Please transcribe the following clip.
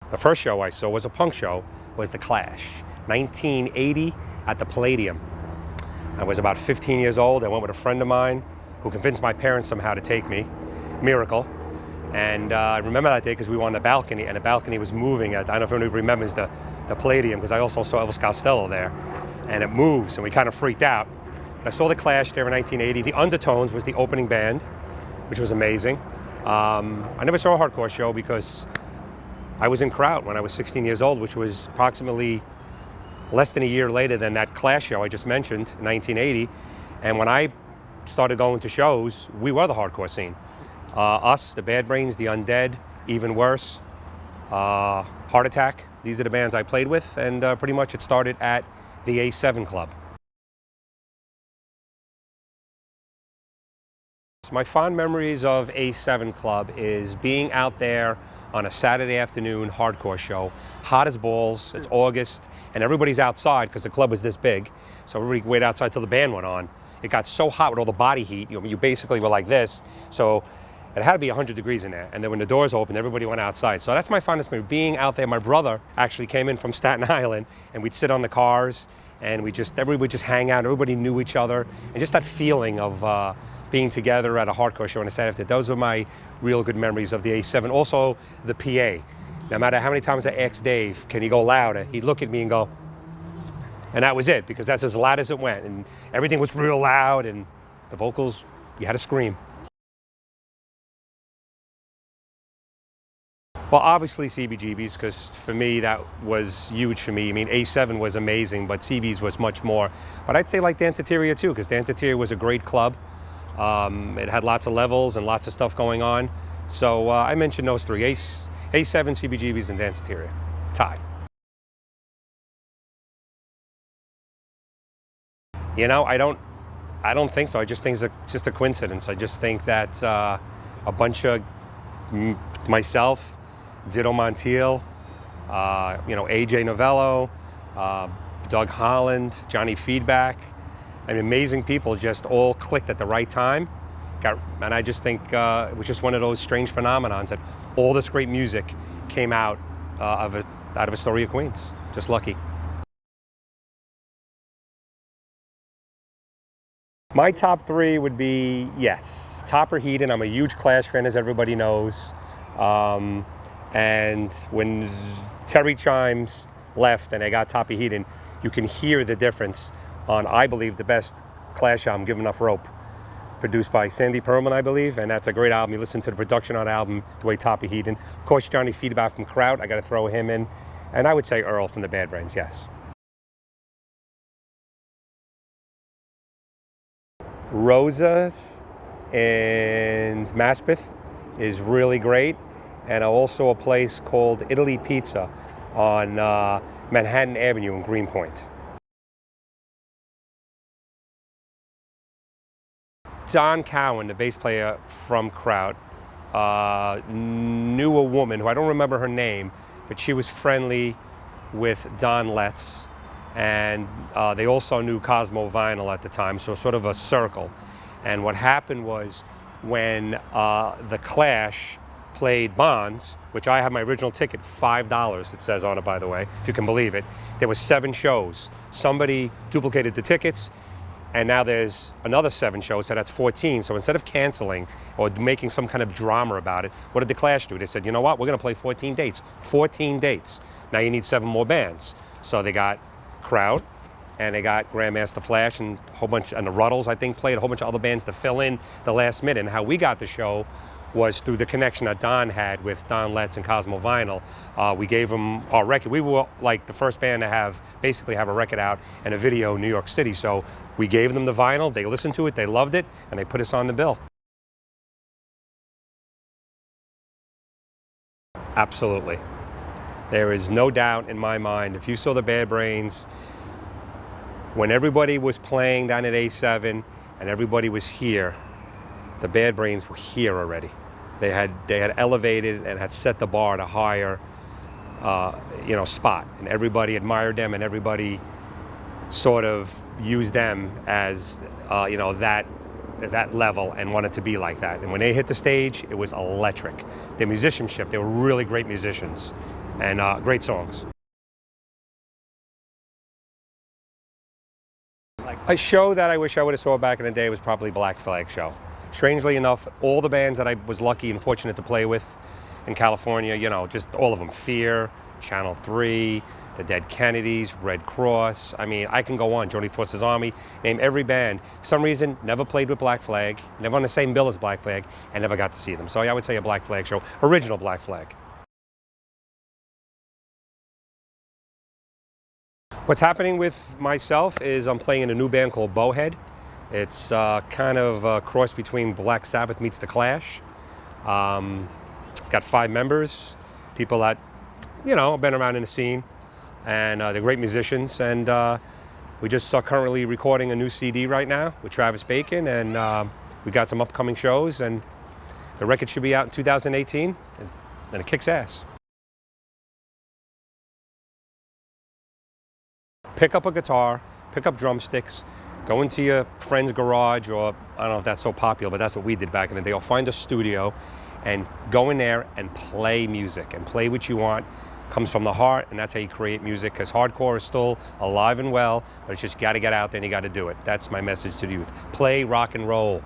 The first show I saw was a punk show, was The Clash, 1980 at the Palladium. I was about 15 years old. I went with a friend of mine who convinced my parents somehow to take me. Miracle. And I remember that day because we were on the balcony, and the balcony was moving. I don't know if anyone remembers the Palladium, because I also saw Elvis Costello there. And it moves, and we kind of freaked out. But I saw The Clash there in 1980. The Undertones was the opening band, which was amazing. I never saw a hardcore show because I was in Kraut when I was 16 years old, which was approximately less than a year later than that Clash show I just mentioned, in 1980. And when I started going to shows, we were the hardcore scene. Us, the Bad Brains, the Undead, Even Worse, Heart Attack. These are the bands I played with, and pretty much it started at the A7 Club. My fond memories of A7 Club is being out there on a Saturday afternoon hardcore show, hot as balls. It's August, and everybody's outside because the club was this big. So everybody waited outside till the band went on. It got so hot with all the body heat. You basically were like this. So it had to be 100 degrees in there. And then when the doors opened, everybody went outside. So that's my fondest memory, being out there. My brother actually came in from Staten Island, and we'd sit on the cars, and everybody would just hang out. Everybody knew each other, and just that feeling of being together at a hardcore show on a Saturday afternoon. Those were my real good memories of the A7. Also, the PA. No matter how many times I asked Dave, can he go louder? He'd look at me and go, and that was it, because that's as loud as it went. And everything was real loud, and the vocals, you had to scream. Well, obviously CBGB's, because for me, that was huge for me. I mean, A7 was amazing, but CB's was much more. But I'd say like Danceteria too, because Danceteria was a great club. It had lots of levels and lots of stuff going on. So I mentioned those three, A7, CBGB's, and Danceteria. Tie. I don't think so. I just think it's just a coincidence. I just think that a bunch of myself, Ditto Montiel, AJ Novello, Doug Holland, Johnny Feedback, and amazing people just all clicked at the right time. And I just think it was just one of those strange phenomenons that all this great music came out of Astoria, Queens. Just lucky. My top three would be, yes, Topper Heaton. I'm a huge Clash fan, as everybody knows. And when Terry Chimes left and they got Topper Heaton, you can hear the difference on, I believe, the best Clash album, Give Enough Rope, produced by Sandy Pearlman, I believe, and that's a great album. You listen to the production on the album, the way Topper Heaton. Of course, Johnny Feedback from Kraut, I got to throw him in. And I would say Earl from the Bad Brains, yes. Rosa's in Maspeth is really great, and also a place called Italy Pizza on Manhattan Avenue in Greenpoint. Don Cowan, the bass player from Kraut, knew a woman who I don't remember her name, but she was friendly with Don Letts, and they also knew Cosmo Vinyl at the time, so sort of a circle. And what happened was when the Clash played Bonds, which I have my original ticket, $5, it says on it, by the way, if you can believe it. There was 7 shows. Somebody duplicated the tickets, and now there's another 7 shows, so that's 14. So instead of canceling or making some kind of drama about it, what did the Clash do? They said, you know what, we're going to play 14 dates. 14 dates. Now you need 7 more bands. So they got Kraut, and they got Grandmaster Flash, and a whole bunch, and the Ruddles, I think, played a whole bunch of other bands to fill in the last minute. And how we got the show was through the connection that Don had with Don Letts and Cosmo Vinyl. We gave them our record. We were like the first band to basically have a record out and a video in New York City. So we gave them the vinyl, they listened to it, they loved it, and they put us on the bill. Absolutely. There is no doubt in my mind, if you saw the Bad Brains, when everybody was playing down at A7 and everybody was here, the Bad Brains were here already. They had elevated and had set the bar at a higher, spot, and everybody admired them, and everybody sort of used them as, that level, and wanted to be like that. And when they hit the stage, it was electric. Their musicianship, they were really great musicians. and great songs. A show that I wish I would have saw back in the day was probably Black Flag show. Strangely enough, all the bands that I was lucky and fortunate to play with in California, you know, just all of them, Fear, Channel 3, the Dead Kennedys, Red Cross. I mean, I can go on, Jody Foster's Army, name every band. For some reason, never played with Black Flag, never on the same bill as Black Flag, and never got to see them. So I would say a Black Flag show, original Black Flag. What's happening with myself is I'm playing in a new band called Bowhead. It's kind of a cross between Black Sabbath meets The Clash. It's got 5 members, people that, you know, have been around in the scene, and they're great musicians. And we just are currently recording a new CD right now with Travis Bacon, and we got some upcoming shows, and the record should be out in 2018, and it kicks ass. Pick up a guitar, pick up drumsticks, go into your friend's garage, or I don't know if that's so popular, but that's what we did back in the day, or find a studio and go in there and play music and play what you want. Comes from the heart, and that's how you create music, because hardcore is still alive and well, but it's just got to get out there and you got to do it. That's my message to the youth. Play rock and roll.